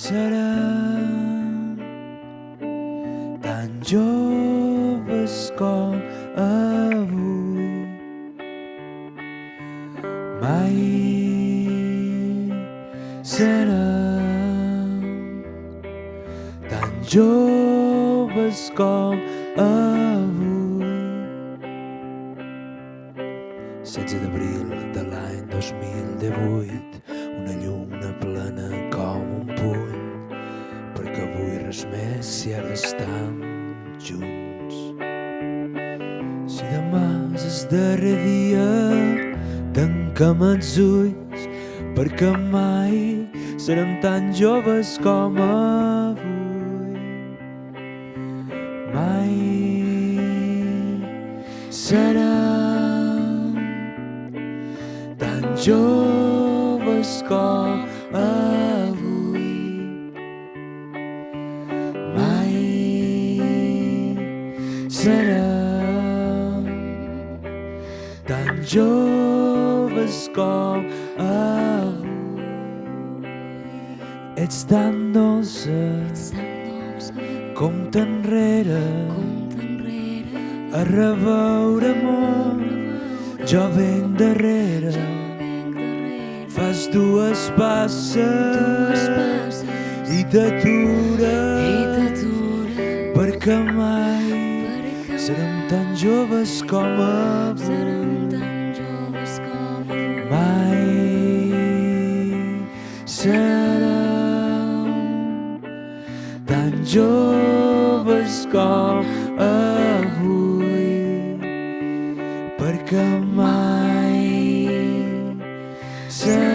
serem tan joves com avui. Mai serem tan joves com avui. 16 d'abril de l'any 2018, una lluna plena com un puny, perquè avui res més si ara estam junts. Si demà és el darrer dia, tanquem els ulls, perquè mai serem tan joves com avui. Mai serem tan joves com avui. Mai serem tan joves com avui. Ets tan dolça, compta enrere, a reveure amor, jo venc darrere. Fas dues passes i t'atures, perquè mai serem tan joves com avui. Mai serem tan joves com avui, perquè mai serem